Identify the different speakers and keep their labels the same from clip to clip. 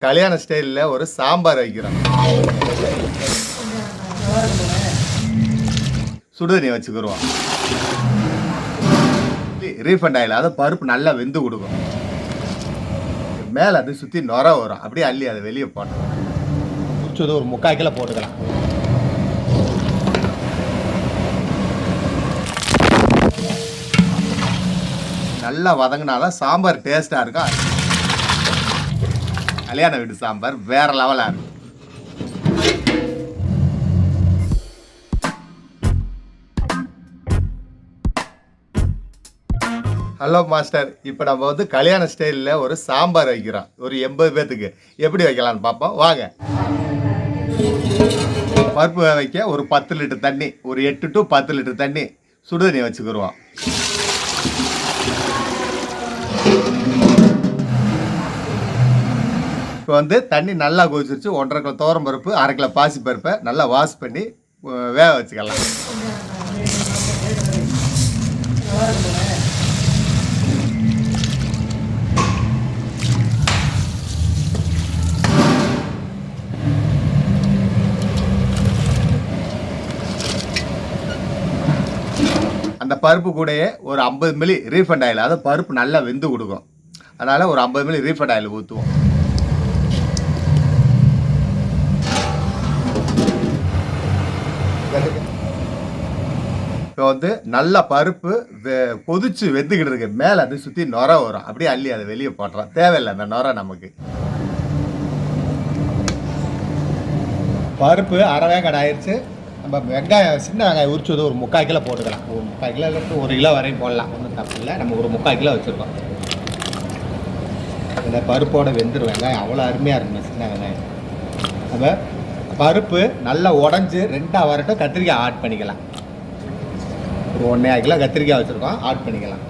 Speaker 1: கல்யாண ஸ்டைல்ல ஒரு சாம்பார் வைக்கிறோம். சுடுதண்ணி வச்சுக்கிறோம். ரீஃபண்ட் ஆயில் அதை பருப்பு நல்லா வெந்து கொடுக்கும். மேலே அது சுற்றி நுர வரும். அப்படியே அள்ளி அதை வெளியே போட்டோம். குடிச்சது ஒரு 3/4 கிலோ போட்டுக்கலாம். நல்லா வதங்கினாதான் சாம்பார் டேஸ்ட்டாக இருக்கும். கல்யாண வீட்டு சாம்பார் வேற லெவலாக இருக்கும். ஹலோ மாஸ்டர், இப்போ நம்ம வந்து கல்யாண ஸ்டைலில் ஒரு சாம்பார் வைக்கிறோம். ஒரு 80 பேர்த்துக்கு எப்படி வைக்கலான்னு பார்ப்போம் வாங்க. பருப்பு வைக்க ஒரு 10 லிட்டர் தண்ணி, ஒரு 8 to 10 லிட்டர் தண்ணி சுடுதண்ணி வச்சுக்கிடுவோம். இப்போ வந்து தண்ணி நல்லா கொதிச்சிருச்சு. 1.5 கிலோ துவரம் பருப்பு, 1/2 கிலோ பாசி பருப்பை நல்லா வாஷ் பண்ணி வேக வச்சுக்கலாம். அந்த பருப்பு கூடயே ஒரு 50 மில்லி ரீஃபண்ட் ஆயில், அதாவது பருப்பு நல்லா வெந்து கொடுக்கும். அதனால் ஒரு 50 மில்லி ரீஃபண்ட் ஆயில் ஊற்றுவோம். இப்போ வந்து நல்லா பருப்பு கொதிச்சு வெந்துக்கிட்டு இருக்கு. மேலே அது சுற்றி நுர வரும். அப்படியே அள்ளி அதை வெளியே போட்டுறோம். தேவையில்லை அந்த நுர நமக்கு. பருப்பு அரை வேக்காடு ஆயிடுச்சு. நம்ம வெங்காயம், சின்ன வெங்காயம் உரிச்சது ஒரு 3/4 கிலோ போட்டுக்கலாம். ஒரு 3/4 கிலோலேருந்து 1 கிலோ வரையும் போடலாம், ஒன்றும் தப்பு இல்லை. நம்ம ஒரு 3/4 கிலோ வச்சுருக்கோம். இந்த பருப்போட வெந்துடும். வெங்காயம் அவ்வளோ அருமையாக இருக்குங்க சின்ன வெங்காயம். நம்ம பருப்பு நல்லா உடஞ்சி 2 வரட்டும் கத்திரிக்காய் ஆட் பண்ணிக்கலாம். ஒரு 1.5 கிலோ கத்திரிக்காய் வச்சுருக்கோம், ஆட் பண்ணிக்கலாம்.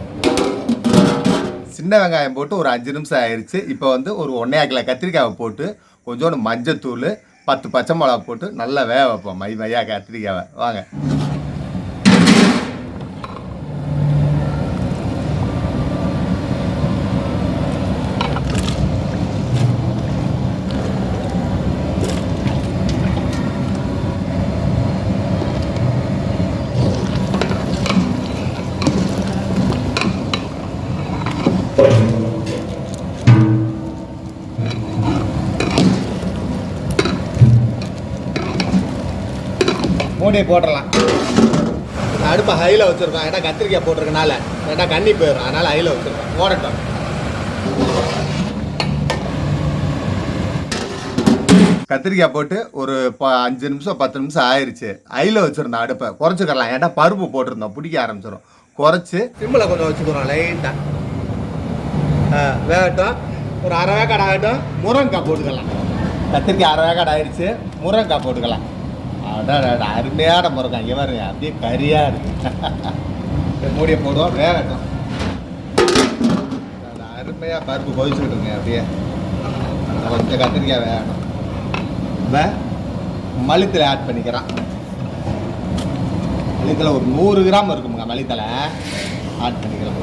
Speaker 1: சின்ன வெங்காயம் போட்டு ஒரு 5 நிமிஷம் ஆயிடுச்சு. இப்போ வந்து ஒரு 1.5 கிலோ கத்திரிக்காயை போட்டு கொஞ்சோண்டு மஞ்சத்தூள், 10 பச்சை மிளகா போட்டு நல்லா வேக வைப்போம். மையா கத்திரிக்காவை வாங்க. மூடியை போட்டுடலாம். அடுப்பை ஹையில் வச்சுருக்கோம். ஏன்னா கத்திரிக்காய் போட்டிருக்கனால ஏன்னா கண்ணி போயிடும். அதனால் ஹையில் வச்சுருக்கோம். போடட்டும். கத்திரிக்காய் போட்டு ஒரு 5 நிமிஷம் 10 நிமிஷம் ஆயிடுச்சு. ஹையில் வச்சுருந்தோம். அடுப்பை குறைச்சிக்கலாம். ஏன்னா பருப்பு போட்டிருந்தோம், பிடிக்க ஆரம்பிச்சிடும். குறைச்சி சிம்மில் கொஞ்சம் வச்சுக்கிறோம் லைட்டாக. வேகட்டும். ஒரு அரை வேக்காடு ஆகட்டும். முருங்கைக்காய் போட்டுக்கலாம். கத்திரிக்காய் அரை வேக்காடு ஆயிடுச்சு. முருங்கைக்காய் போட்டுக்கலாம். அருமையான முருங்காய் இங்கே பாருங்க, அப்படியே கறியாக இருக்கு. மூடியை போடுவோம், வேகட்டும். அருமையாக பருப்பு கொதிச்சுக்கிட்டு இருங்க. அப்படியே கொஞ்சம் கத்திரிக்காய் வேகணும். இப்போ மல்லித்தலை ஆட் பண்ணிக்கிறோம். மல்லித்தலை ஒரு 100 கிராம் இருக்குங்க. மல்லித்தலை ஆட் பண்ணிக்கிறோம்.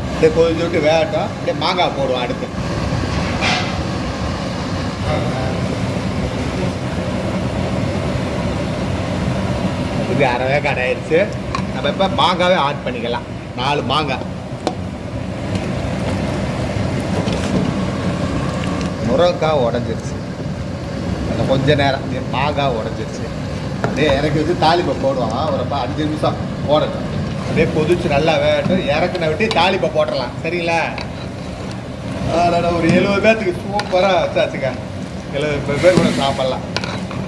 Speaker 1: அப்படியே கொதிச்சு விட்டு வேகட்டும். அப்படியே மாங்காய் போடுவோம் அடுத்து. இது அரை வேக்காடு ஆயிடுச்சு. நம்ம இப்போ மாங்காவே ஆட் பண்ணிக்கலாம். 4 மாங்காய். முருங்கைக்காய் உடஞ்சிருச்சு. அந்த கொஞ்ச நேரம் மாங்காய் உடஞ்சிருச்சு. அப்படியே இறக்கி வச்சு தாளிப்பை போடுவோம். ஒரு 5 நிமிஷம் போடட்டும். அப்படியே கொதிச்சு நல்லா வேகட்டும். இறக்குன விட்டு தாளிப்பை போட்டுடலாம். சரிங்களா? அதோட ஒரு 70 பேர்த்துக்கு சூப்பராக வச்சாச்சுங்க. 70 பேர் கூட சாப்பிட்லாம்.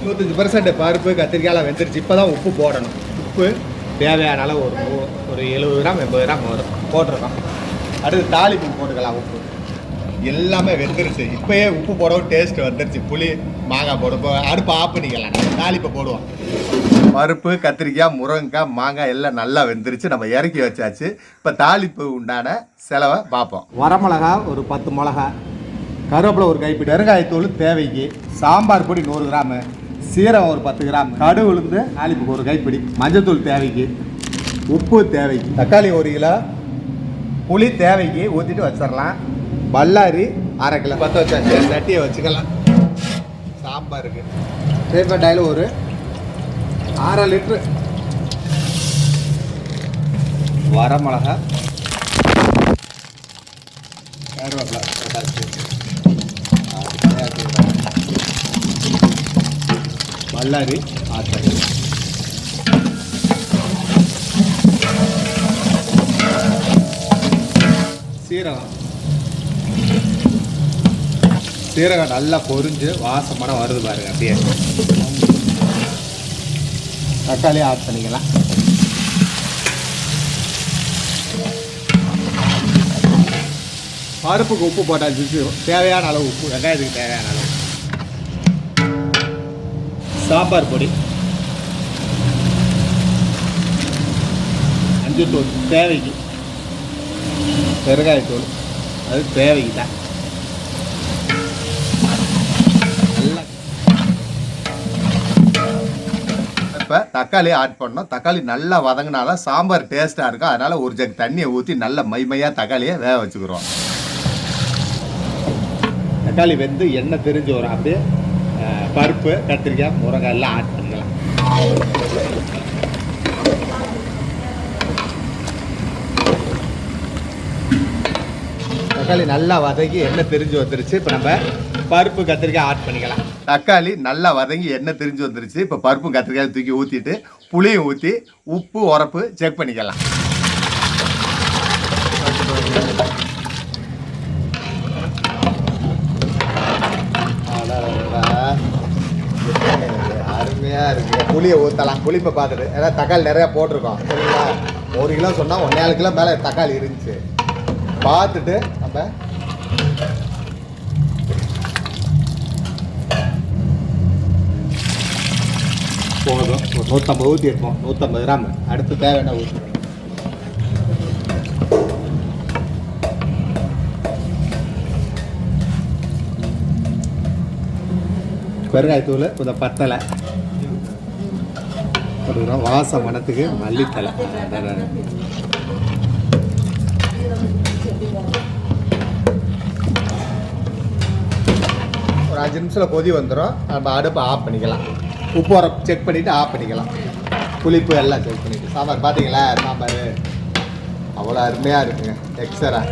Speaker 1: 25% பருப்பு கத்திரிக்காயெலாம் வெந்துருச்சு. இப்போ தான் உப்பு போடணும். உப்பு தேவையான அளவு ஒரு 70 கிராம் 80 கிராம் வரும் போட்டிருக்கோம். அடுத்து தாளிப்பு போட்டுக்கலாம். உப்பு எல்லாமே வெந்துருச்சு. இப்போயே உப்பு போடவும் டேஸ்ட் வந்துருச்சு. புளி மாங்காய் போடுவோம். அடுப்பு ஆஃப் பண்ணிக்கலாம். தாளிப்பை போடுவோம். பருப்பு கத்திரிக்காய் முருங்கைக்காய் மாங்காய் எல்லாம் நல்லா வெந்துருச்சு. நம்ம இறக்கி வச்சாச்சு. இப்போ தாளிப்பு உண்டான செலவை பார்ப்போம். வரமிளகா ஒரு 10 மிளகா, கருவேப்பிலை ஒரு கைப்பிடி, பெருங்காயத்தூள் தேவைக்கு, சாம்பார் பொடி 100 கிராமு, சீரகம் ஒரு 10 கிராம், கடுகு உளுந்து தாளிப்புக்கு ஒரு கைப்பிடி, மஞ்சத்தூள் தேவைக்கு, உப்பு தேவைக்கு, தக்காளி 1 கிலோ, புளி தேவைக்கு ஊற்றிட்டு வச்சிடலாம். பல்லாரி அரை கிலோ பற்ற வச்சாச்சு. சட்டியை வச்சுக்கலாம் சாம்பாருக்கு. ரீஃபைண்ட் ஒரு 1/2 லிட்ரு. வரமிளகா, கருவேப்பிலை, பல்லாரி ஆட்டை, சீரகம் நல்லா பொரிஞ்சு வாசமான வருது பாருங்க. அப்படியே தக்காளி ஆட் பண்ணிக்கலாம். பருப்புக்கு உப்பு போட்டாச்சு. தேவையான அளவு உப்பு, வெங்காயத்துக்கு தேவையான அளவு. சாம்பார் பொடி, மஞ்சத்தூள் தேவைக்கு, பெருங்காயத்தூள் அது தேவைக்கு தான். இப்போ தக்காளி ஆட் பண்ணோம். தக்காளி நல்லா வதங்கினாதான் சாம்பார் டேஸ்ட்டாக இருக்கும். அதனால் ஒரு ஜக் தண்ணியை ஊற்றி நல்லா மைமையாக தக்காளியை வேக வச்சுக்கிறோம். தக்காளி வெந்து எண்ணெய் தெரிஞ்சு வரும். அப்படியே பருப்பு, கத்திரிக்காய், முருங்காய் எல்லாம் ஆட் பண்ணிக்கலாம். தக்காளி நல்லா வதங்கி எண்ணெய் தெரிஞ்சு வந்துருச்சு. இப்போ நம்ம பருப்பு, கத்திரிக்காய் ஆட் பண்ணிக்கலாம். தக்காளி நல்லா வதங்கி எண்ணெய் தெரிஞ்சு வந்துருச்சு. இப்போ பருப்பும் கத்திரிக்காய் தூக்கி ஊற்றிட்டு புளியும் ஊற்றி உப்பு உரப்பு செக் பண்ணிக்கலாம். அருமையாக இருக்குது. புளியை ஊற்றலாம். புளிப்பை பார்த்துட்டு, ஏன்னா தக்காளி நிறையா போட்டிருக்கோம் சரிங்களா. 1 கிலோ சொன்னால் 1,4 கிலோ மேலே தக்காளி இருந்துச்சு. பார்த்துட்டு நம்ம போதும். ஒரு 150 ஊற்றி எடுப்போம். 150 கிராம். அடுத்து தேவையான ஊற்றி பெருங்காயத்தூள், கொஞ்சம் பத்தலை போட்டுக்கிறோம். வாசம் மணத்துக்கு மல்லித்தலை. ஒரு 5 நிமிஷத்தில் கொதி வந்துடும். நம்ம அடுப்பை ஆஃப் பண்ணிக்கலாம். உப்பு உரப்பு செக் பண்ணிவிட்டு ஆஃப் பண்ணிக்கலாம். புளிப்பு எல்லாம் செக் பண்ணிவிட்டு. சாம்பார் பார்த்தீங்களா, சாம்பார் அவ்வளோ அருமையாக இருக்குங்க. டெக்ஸ்சராக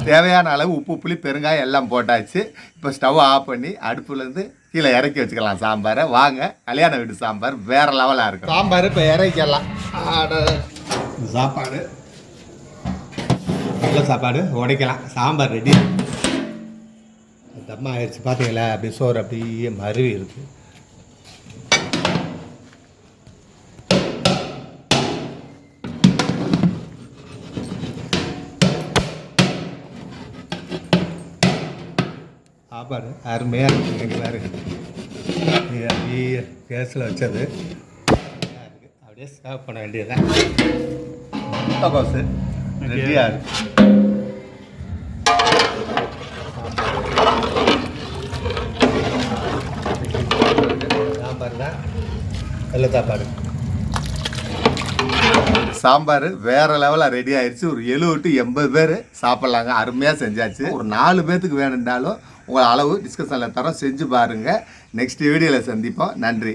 Speaker 1: தேவையான அளவு உப்பு, புளி, பெருங்காயம் எல்லாம் போட்டாச்சு. இப்போ ஸ்டவ் ஆஃப் பண்ணி அடுப்புலேருந்து கீழே இறக்கி வச்சுக்கலாம் சாம்பாரை. வாங்க, கல்யாண வீட்டு சாம்பார் வேறு லெவலாக இருக்கும். சாம்பார் இப்போ இறக்கிடலாம். சாப்பாடு, நல்ல சாப்பாடு உடைக்கலாம். சாம்பார் ரெடி. தம்மா ஆயிடுச்சு பார்த்தீங்களா. அப்படி சோறு அப்படியே மருவி இருக்குது. சாப்பாடு அருமையாக இருக்குது. பாருங்க, அப்படியே கேஸில் வச்சது அப்படியே சர்வ் பண்ண வேண்டியதுதான். முட்டைக்கோசு ரெடியாக இருக்குது. சாம்பார் தான் வெள்ளை சாப்பாடு. சாம்பார் வேறு லெவலில் ரெடி ஆயிடுச்சு. ஒரு 70 to 80 பேர் சாப்பிட்லாங்க. அருமையாக செஞ்சாச்சு. ஒரு 4 பேர்த்துக்கு வேணும்னாலும் உங்கள் அளவு டிஸ்கஷனில் தரோம். செஞ்சு பாருங்கள். நெக்ஸ்ட் வீடியோவில் சந்திப்போம். நன்றி.